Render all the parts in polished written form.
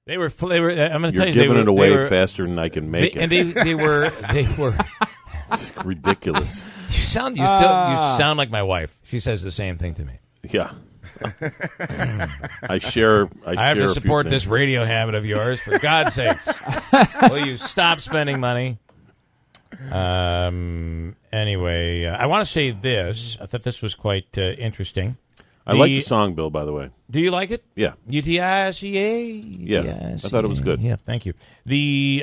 They were. I'm going to tell you, giving it away faster than I can make it. And they were. It's ridiculous. You sound like my wife. She says the same thing to me. Yeah. I have to support this radio habit of yours, for God's sakes. Will you stop spending money? Anyway, I want to say this. I thought this was quite interesting. I like the song, Bill, by the way. Do you like it? Yeah. UTICA? Yeah, I thought it was good. Yeah, thank you.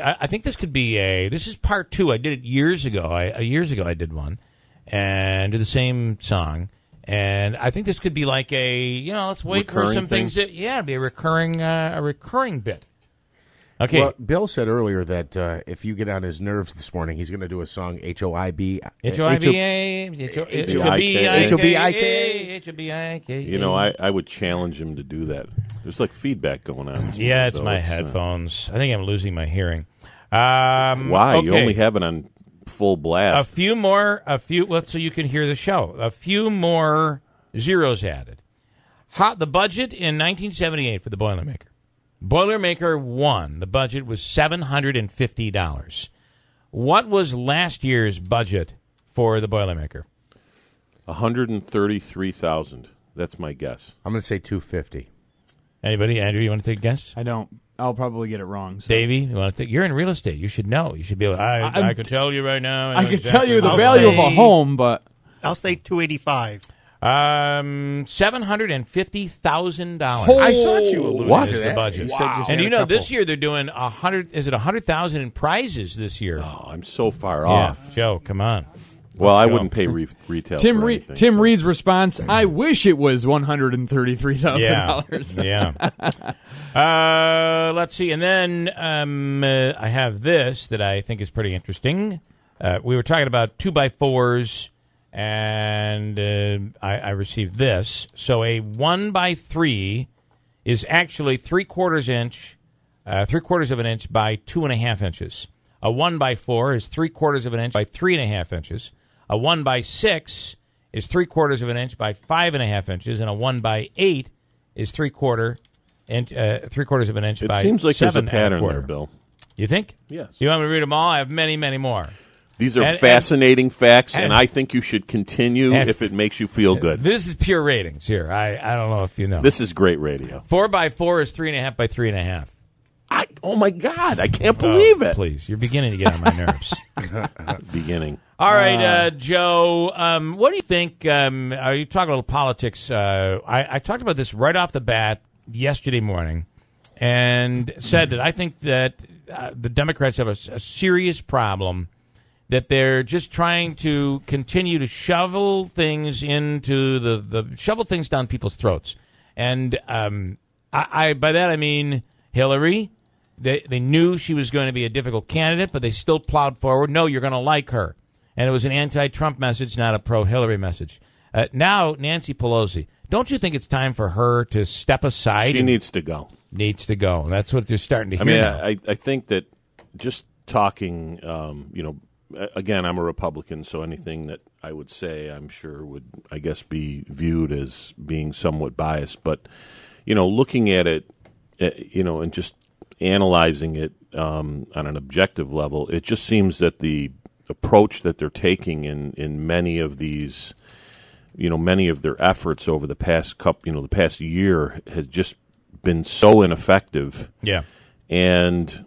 I think this could be this is part 2. I did it years ago. Years ago I did one and did the same song. And I think this could be like let's wait recurring for some things. It'd be a recurring bit. Okay. Well, Bill said earlier that if you get on his nerves this morning, he's going to do a song HOIBA. You know, I would challenge him to do that. There's like feedback going on. Yeah, it's my headphones. I think I'm losing my hearing. Why? Okay. You only have it on full blast. So you can hear the show. A few more zeros added. The budget in 1978 for the Boilermaker. Boilermaker 1, the budget was $750. What was last year's budget for the Boilermaker? $133,000. That's my guess. I'm going to say $250. Anybody? Andrew, you want to take a guess? I don't. I'll probably get it wrong. So. Davey, you want to you're in real estate. You should know. You should be able I could tell you right now. I could tell you the value of a home, but I'll say $285. $750,000. I thought you alluded to the that. budget. Wow. And this year they're doing 100. Is it 100,000 in prizes this year? Oh, I'm so far off. Joe, come on. Well, I wouldn't pay retail. Tim Reed's response: I wish it was $133,000. Yeah. Let's see, and then I have this that I think is pretty interesting. We were talking about 2x4s. And I received this. So a 1x3 is actually 3/4 inch, 3/4 of an inch by 2.5 inches. A 1x4 is 3/4 of an inch by 3.5 inches. A 1x6 is 3/4 of an inch by 5.5 inches, and a 1x8 is 3/4 of an inch by 7.25. It seems like there's a pattern there, Bill. You think? Yes. You want me to read them all? I have many, many more. These are fascinating facts, and I think you should continue if it makes you feel good. This is pure ratings here. I don't know if you know. This is great radio. 4x4 is 3.5 by 3.5. Oh, my God. I can't believe it. Please. You're beginning to get on my nerves. Beginning. All right, Joe, what do you think? You talk a little politics. I talked about this right off the bat yesterday morning and said that I think that the Democrats have a serious problem, that they're just trying to continue to shovel things into shovel things down people's throats. And I by that I mean Hillary. They knew she was going to be a difficult candidate, but they still plowed forward. No, you're going to like her. And it was an anti-Trump message, not a pro-Hillary message. Now, Nancy Pelosi, don't you think it's time for her to step aside? She needs to go. Needs to go. And that's what they're starting to hear now. I think that just talking, again, I'm a Republican, so anything that I would say, I'm sure would, I guess, be viewed as being somewhat biased. But, looking at it, and just analyzing it on an objective level, it just seems that the approach that they're taking in many of these, many of their efforts over the past the past year has just been so ineffective. Yeah. And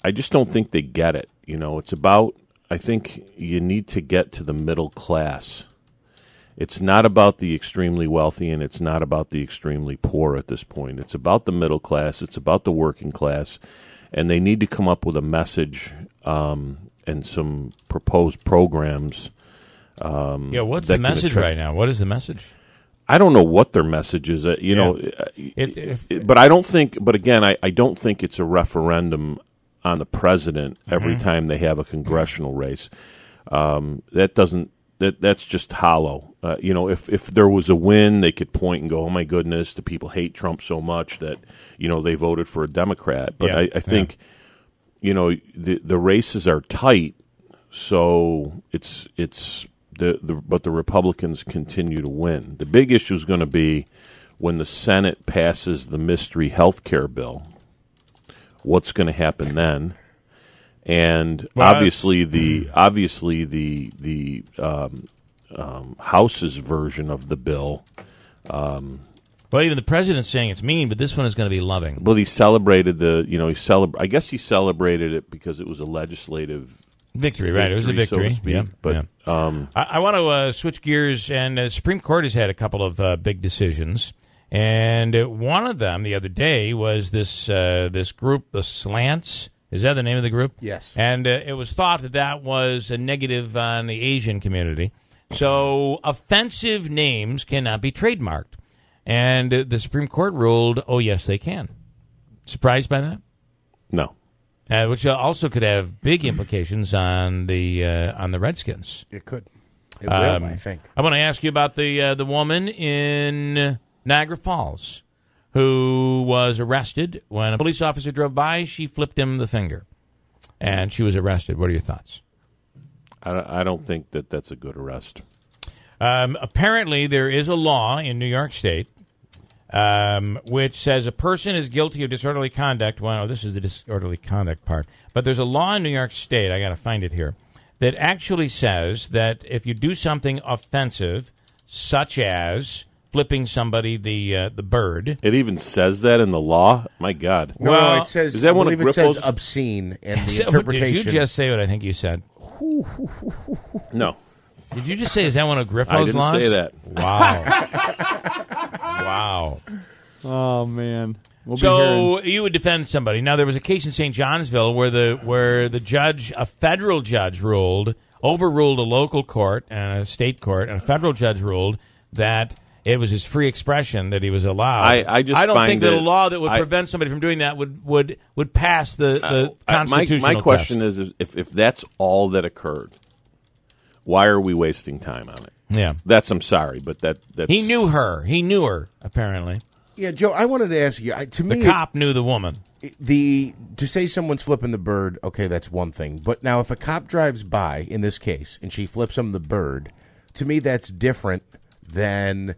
I just don't think they get it. It's about, I think you need to get to the middle class. It's not about the extremely wealthy, and it's not about the extremely poor at this point. It's about the middle class. It's about the working class. And they need to come up with a message and some proposed programs. What's the message right now? What is the message? I don't know what their message is. But I don't think. But again, I don't think it's a referendum on the president every time they have a congressional race. That doesn't. That's just hollow. If there was a win, they could point and go, "Oh my goodness, the people hate Trump so much that they voted for a Democrat." But I think the races are tight, so but the Republicans continue to win. The big issue is going to be when the Senate passes the mystery health care bill, what's going to happen then? And obviously the House's version of the bill. Well, even the president's saying it's mean, but this one is going to be loving. Well, he celebrated I guess he celebrated it because it was a legislative victory, right? It was a victory. So to speak. Yeah, but yeah. I want to switch gears, and the Supreme Court has had a couple of big decisions, and one of them the other day was this group, the Slants. Is that the name of the group? Yes. And it was thought that was a negative on the Asian community. So offensive names cannot be trademarked. And the Supreme Court ruled, oh, yes, they can. Surprised by that? No. Which also could have big implications on the Redskins. It could. It will, I think. I want to ask you about the woman in Niagara Falls who was arrested. When a police officer drove by, she flipped him the finger, and she was arrested. What are your thoughts? I don't think that's a good arrest. Apparently, there is a law in New York State which says a person is guilty of disorderly conduct. Well, this is the disorderly conduct part. But there's a law in New York State, I got to find it here, that actually says that if you do something offensive, such as flipping somebody the bird. It even says that in the law? My God. No, it says, is that one I of believe it says Grippo's? obscene, and the interpretation. Did you just say what I think you said? No. Did you just say, is that one of Griffo's I didn't laws? say that. Wow. Wow. Oh, man. So you would defend somebody. Now, there was a case in St. Johnsville where the judge, a federal judge, overruled a local court and a state court, and a federal judge ruled that it was his free expression that he was allowed. I don't think that a law that would prevent somebody from doing that would pass the constitutional My question test. is, if that's all that occurred, why are we wasting time on it? Yeah. I'm sorry, but that's... He knew her. He knew her, apparently. Yeah, Joe, I wanted to ask you, to me... The cop knew the woman. To say someone's flipping the bird, okay, that's one thing. But now if a cop drives by, in this case, and she flips him the bird, to me that's different than...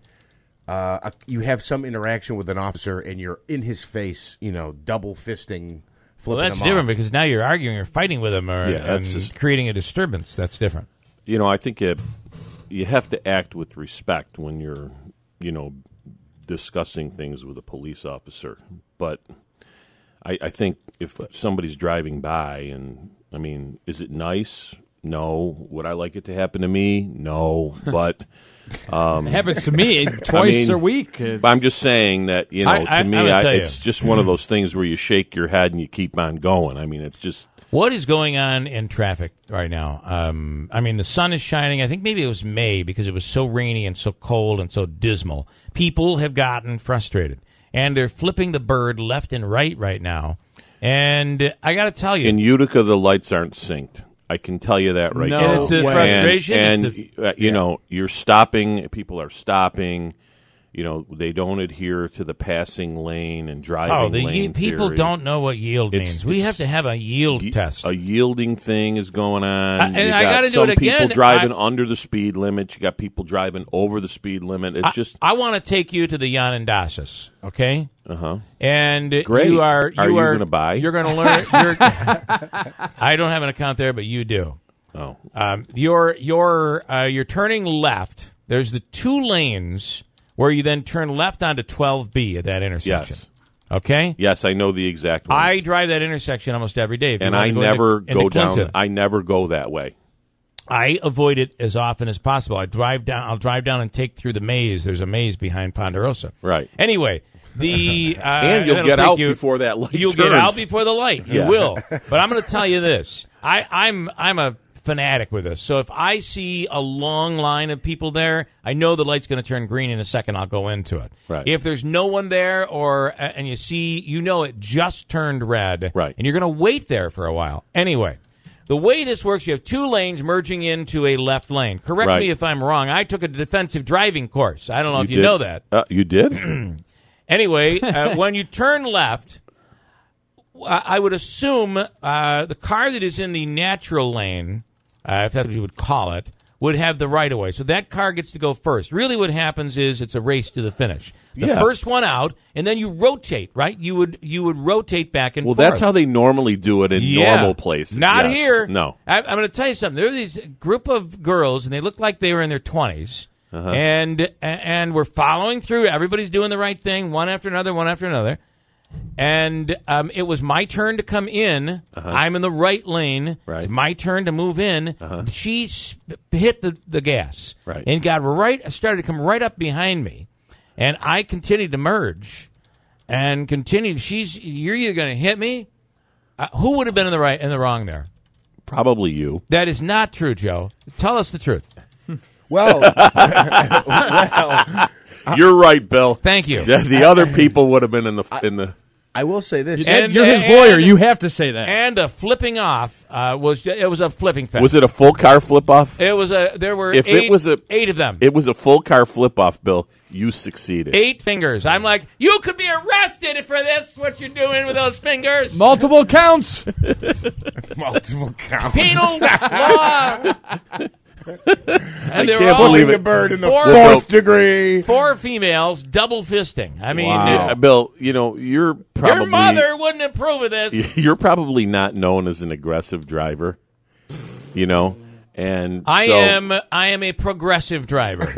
you have some interaction with an officer and you're in his face, double fisting, flipping Well, that's him different off. because now you're arguing or fighting with him and creating a disturbance. That's different. I think you have to act with respect when you're, discussing things with a police officer. But I think if somebody's driving by and, is it nice? No. Would I like it to happen to me? No. But... it happens to me twice a week. But I'm just saying that, to me, it's just one of those things where you shake your head and you keep on going. It's just... What is going on in traffic right now? The sun is shining. I think maybe it was May because it was so rainy and so cold and so dismal. People have gotten frustrated, and they're flipping the bird left and right now. And I got to tell you... In Utica, the lights aren't synced. I can tell you that right now. It's the frustration. You're stopping. People are stopping. They don't adhere to the passing lane and driving lane people theory. don't know what yield means. We have to have a yield test. A yielding thing is going on. And I got to do it again. Some people driving under the speed limit. You got people driving over the speed limit. It's just. I want to take you to the Yanandasas, okay? And great. You are going to buy? You're going to learn. I don't have an account there, but you do. Oh. You're turning left. There's the two lanes where you then turn left onto 12B at that intersection. Yes. Okay? Yes, I know the exact ones. I drive that intersection almost every day. And I never go down. I never go that way. I avoid it as often as possible. I'll drive down and take through the maze. There's a maze behind Ponderosa. Right. Anyway, and you'll get out before that light. You'll turns. get out before the light. You will. But I'm going to tell you this. I'm a fanatic with this. So if I see a long line of people there, I know the light's going to turn green in a second. I'll go into it. Right. If there's no one there, and you see, it just turned red, right, and you're going to wait there for a while. Anyway, the way this works, you have two lanes merging into a left lane. Correct me if I'm wrong. I took a defensive driving course. I don't know if you know that. You did? Anyway, when you turn left, I would assume the car that is in the natural lane, if that's what you would call it, would have the right of way. So that car gets to go first. Really what happens is it's a race to the finish. The first one out, and then you rotate, right? You would rotate back and forth. Well, that's how they normally do it in normal places. Not here. No. I'm going to tell you something. There are these group of girls, and they look like they were in their 20s, and we're following through. Everybody's doing the right thing, one after another, one after another. And it was my turn to come in. I'm in the right lane. Right. It's my turn to move in. She hit the gas and started to come right up behind me. And I continued to merge and continued. You're either going to hit me. Who would have been in the right and the wrong there? Probably you. That is not true, Joe. Tell us the truth. Well, you're right, Bill. Thank you. The other people would have been in the. I will say this. You're his lawyer. You have to say that. And the flipping off was a flipping fest. Was it a full car flip off? It was there were if eight, it was eight of them. It was a full car flip off, Bill. You succeeded. 8 fingers. I'm like, you could be arrested for this. What you're doing with those fingers? Multiple counts. Multiple counts. Penal law. And they were can't all believe it. The bird in the Four- fourth degree. 4 females, double fisting. I mean, Bill, you're probably your mother wouldn't approve of this. You're probably not known as an aggressive driver, and I am a progressive driver.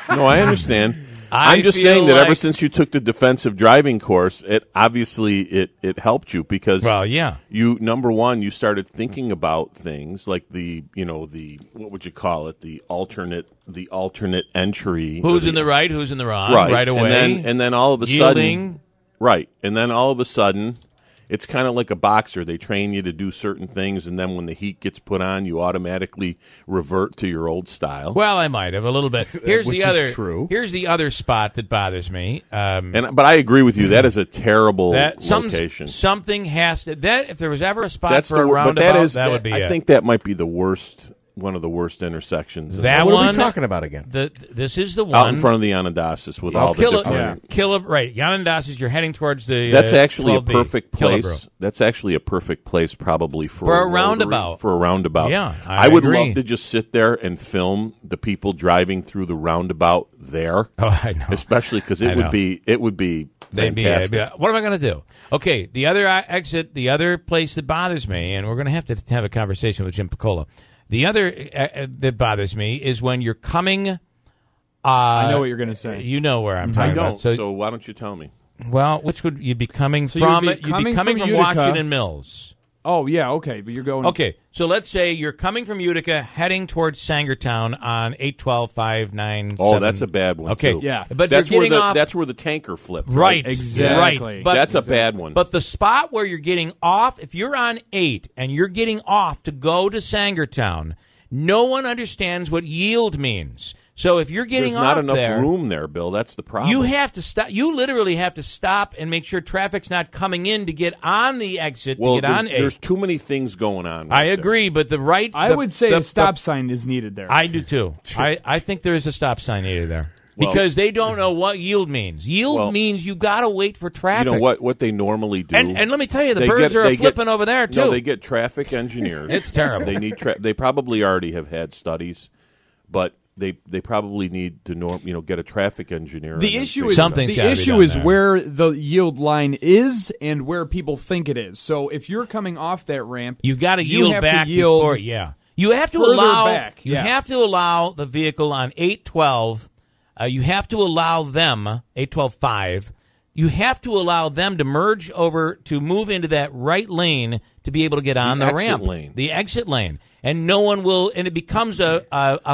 No, I understand. I'm just saying that ever since you took the defensive driving course, it helped you because you number one, you started thinking about things like the what would you call it, the alternate entry. Who's in the right, who's in the wrong, right away. And then all of a sudden, and then all of a sudden, it's kind of like a boxer. They train you to do certain things, and then when the heat gets put on, you automatically revert to your old style. Well, I might have a little bit. Here's Which the other. is true. Here's the other spot that bothers me. But I agree with you. That is a terrible location. Something has to. That if there was ever a spot for a roundabout, that would be. I think that might be the worst. One of the worst intersections. That what one, are we talking about again? This is the one out in front of the Onondagas with all the different. Right, Onondagas. You're heading towards the. That's actually a 12B. perfect place. Killebrew. That's actually a perfect place, probably for a roundabout. For a roundabout, yeah, I would agree. love to just sit there and film the people driving through the roundabout there. Oh, I know, especially because it would be fantastic. What am I going to do? Okay, the other exit, the other place that bothers me, and we're going to have a conversation with Jim Piccola. The other that bothers me is when you're coming. I know what you're going to say. You know where I'm talking about. So why don't you tell me? Well, which would you be coming from? You'd be coming from Utica. Washington Mills. Oh, yeah, okay, but you're going... Okay, so let's say you're coming from Utica, heading towards Sangertown on 812-597. Oh, that's a bad one, okay, too. Yeah. But that's you're getting off... That's where the tanker flipped. Right, exactly. Right. But, that's a bad one. But the spot where you're getting off, if you're on 8 and you're getting off to go to Sangertown, no one understands what yield means. So if you're getting There's not off enough room there, Bill. That's the problem. You have to stop. You literally have to stop and make sure traffic's not coming in to get on the exit to get on 8. There's too many things going on. I agree, but I would say a stop sign is needed there. I do too. I think there is a stop sign needed there. Because they don't know what yield means. Yield means you got to wait for traffic. You know what they normally do. And let me tell you, the birds are flipping over there too. No, they get traffic engineers. It's terrible. They need. They probably already have had studies, but they probably need to get a traffic engineer. The issue is where the yield line is and where people think it is. So if you're coming off that ramp, you got to yield back before. Yeah, you have to allow. Have to allow the vehicle on 812. You have to allow them 812.5. You have to allow them to merge over to move into that right lane to be able to get on the ramp, the exit lane, and no one will. And it becomes a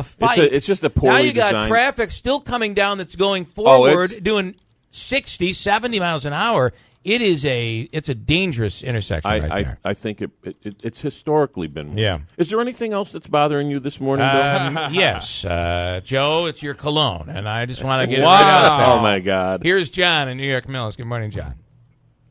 fight. It's just a poorly now you got designed. Traffic still coming down that's going forward, doing 60, 70 miles an hour. It's a dangerous intersection right there. I think it's historically been. Yeah. Is there anything else that's bothering you this morning, Bill? Yes, Joe, it's your cologne, and I just want to get it right out there. Oh my God! Here's John in New York Mills. Good morning, John.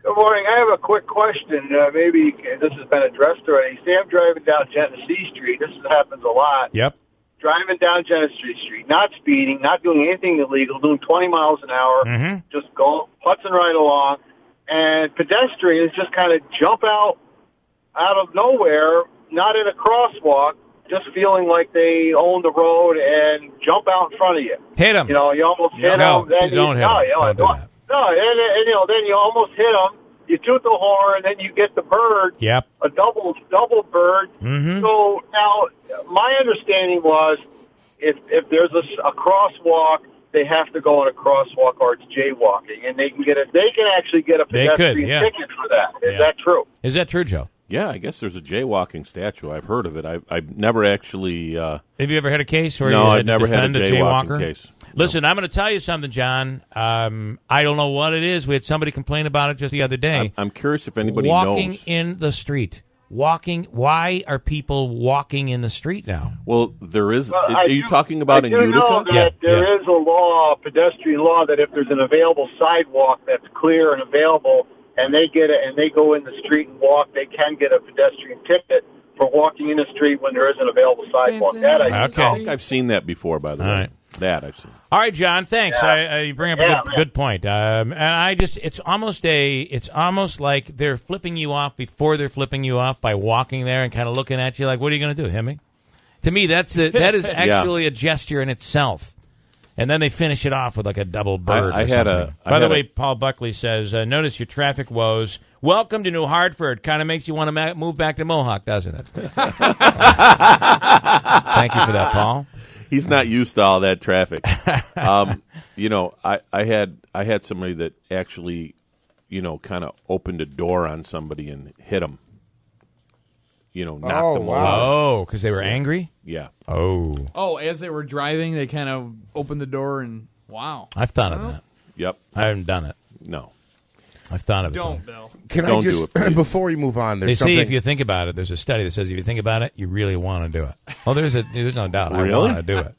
Good morning. I have a quick question. Maybe this has been addressed already. Say I'm driving down Genesee Street. This happens a lot. Yep. Driving down Genesee Street, not speeding, not doing anything illegal, doing 20 miles an hour, just going putzing right along. And pedestrians just kind of jump out of nowhere, not in a crosswalk, just feeling like they own the road and jump out in front of you. Hit them. You know, you almost hit them. Then don't hit them. Don't do that. No, and then you almost hit them. You toot the horn, and then you get the bird. Yep. A double bird. Mm-hmm. So now, my understanding was, if there's a crosswalk, they have to go on a crosswalk or it's jaywalking, and they can actually get a pedestrian ticket for that. Is that true? Is that true, Joe? Yeah, I guess there's a jaywalking statute. I've heard of it. I've never actually. Have you ever had a case where no, you had I've never had a jaywalking case. Listen, I'm going to tell you something, John. I don't know what it is. We had somebody complain about it just the other day. I'm curious if anybody walking knows. in the street. Why are people walking in the street now? Well, there is. Are you talking about in Utica? Know that there is a law, a pedestrian law, that if there's an available sidewalk that's clear and available, and they go in the street and walk, they can get a pedestrian ticket for walking in the street when there isn't available sidewalk. I think I've seen that before, by the way. Right. That I've seen. All right, John. Thanks. You bring up a good point. And it's almost like they're flipping you off before they're flipping you off by walking there and kind of looking at you like, "What are you going to do, hit me?" To me, that is actually a gesture in itself. And then they finish it off with like a double bird. By the way, Paul Buckley says, "Notice your traffic woes. Welcome to New Hartford. Kind of makes you want to move back to Mohawk, doesn't it?" Thank you for that, Paul. He's not used to all that traffic. You know, I had somebody that actually, you know, kind of opened a door on somebody and hit them. You know, knocked them over. Oh, because they were angry? Yeah. Oh, as they were driving, they kind of opened the door and, wow. I've thought of that. Yep. I haven't done it. No. I've thought of it. Don't, Bill. Don't do it, before we move on, there's something. If you think about it, there's a study that says if you think about it, you really want to do it. Oh, there's no doubt. Really? I want to do it.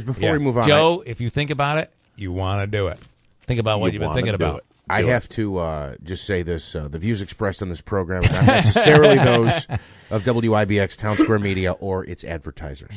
Before we move on. Joe, if you think about it, you want to do it. Think about what you've been thinking about. I have to just say this. The views expressed on this program are not necessarily those of WIBX, Town Square Media, or its advertisers.